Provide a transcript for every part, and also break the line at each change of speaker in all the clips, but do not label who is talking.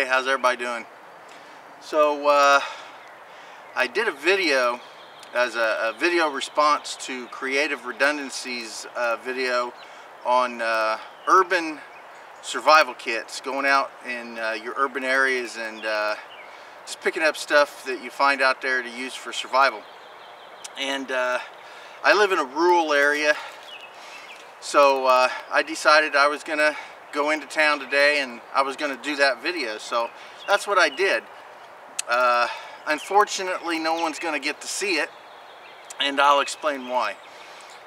how's everybody doing? So I did a video as a video response to Creative Redundancy's video on urban survival kits, going out in your urban areas and just picking up stuff that you find out there to use for survival. And I live in a rural area, so I decided I was gonna go into town today and I was gonna do that video, so that's what I did. Unfortunately, no one's gonna get to see it, and I'll explain why.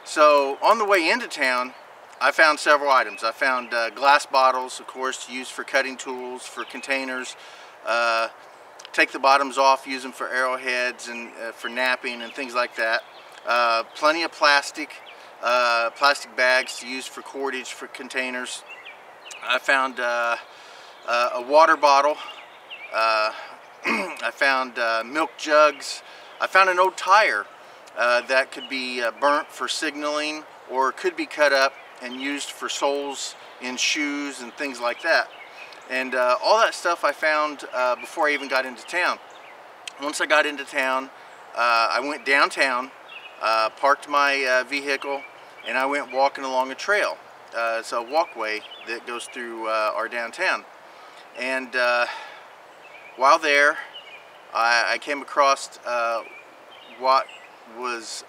So on the way into town, I found several items. I found glass bottles, of course, used for cutting tools, for containers. Take the bottoms off, use them for arrowheads and for napping and things like that. Plenty of plastic bags to use for cordage for containers. I found a water bottle. I found milk jugs. I found an old tire that could be burnt for signaling, or could be cut up and used for soles in shoes and things like that. And all that stuff I found before I even got into town. Once I got into town, I went downtown, parked my vehicle, and I went walking along a trail. It's a walkway that goes through our downtown. And while there, I came across what was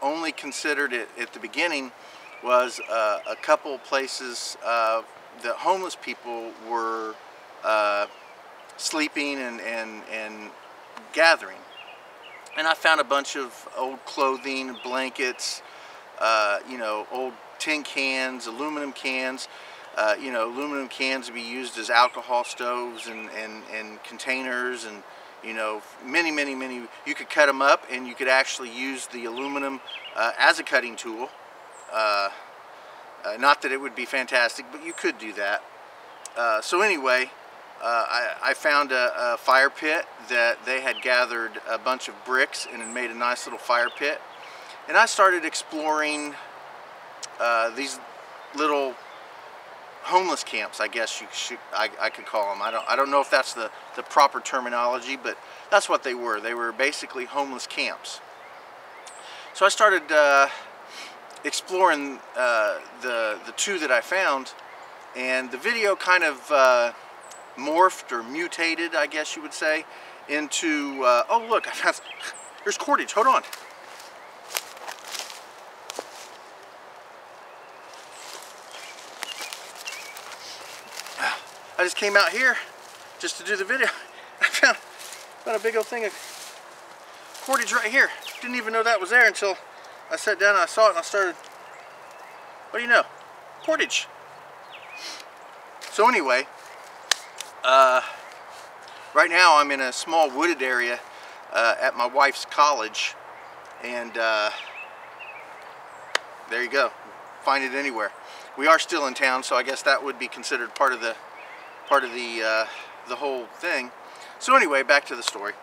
only considered at the beginning was a couple places that homeless people were sleeping and gathering. And I found a bunch of old clothing, blankets, you know, old tin cans, aluminum cans. You know, aluminum cans would be used as alcohol stoves and containers, and you know, many. You could cut them up, and you could actually use the aluminum as a cutting tool. Not that it would be fantastic, but you could do that. So anyway, I found a fire pit that they had gathered a bunch of bricks and had made a nice little fire pit. And I started exploring these little homeless camps, I guess I could call them. I don't know if that's the proper terminology, but that's what they were. They were basically homeless camps. So I started exploring the two that I found, and the video kind of morphed or mutated, I guess you would say, into oh look, I found there's cordage. Hold on. I just came out here just to do the video. I found a big old thing of cordage right here. Didn't even know that was there until I sat down and I saw it and I started, what do you know? Cordage. So anyway, right now I'm in a small wooded area at my wife's college, and there you go. Find it anywhere. We are still in town, so I guess that would be considered part of the whole thing. So anyway, back to the story.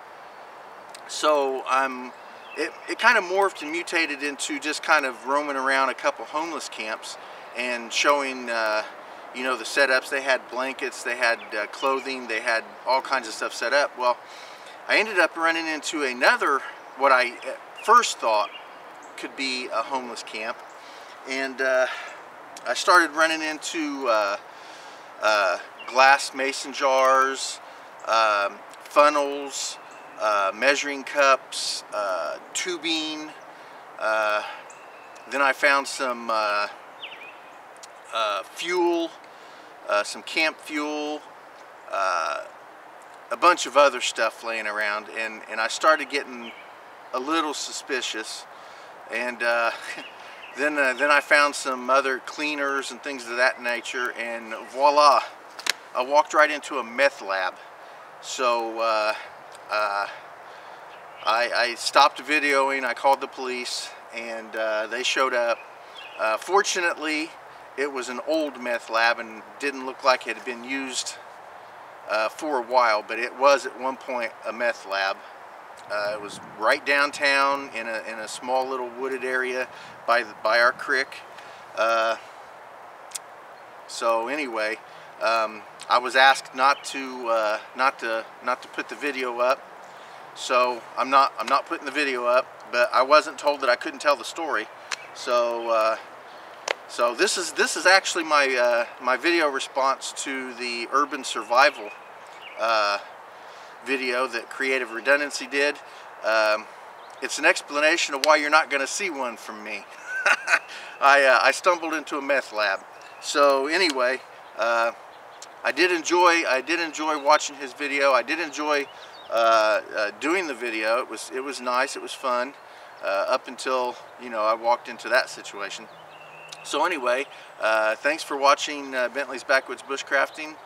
So it kind of morphed and mutated into just kind of roaming around a couple homeless camps and showing you know, the setups. They had blankets, they had clothing, they had all kinds of stuff set up. Well, I ended up running into another, what I at first thought could be a homeless camp, and I started running into glass mason jars, funnels, measuring cups, tubing. Then I found some fuel, some camp fuel, a bunch of other stuff laying around, and I started getting a little suspicious. And then I found some other cleaners and things of that nature, and voila, I walked right into a meth lab. So I stopped videoing, I called the police, and they showed up. Fortunately, it was an old meth lab and didn't look like it had been used for a while, but it was at one point a meth lab. It was right downtown in a small little wooded area by our creek. So anyway, I was asked not to put the video up, so I'm not putting the video up. But I wasn't told that I couldn't tell the story, so so this is actually my my video response to the urban survival video that Creative Redundancy did. It's an explanation of why you're not going to see one from me. I stumbled into a meth lab. So anyway, I did enjoy watching his video. I did enjoy doing the video. It was nice. It was fun up until, you know, I walked into that situation. So anyway, thanks for watching Bentley's Backwoods Bushcrafting,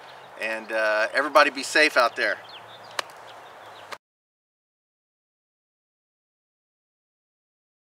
and everybody be safe out there.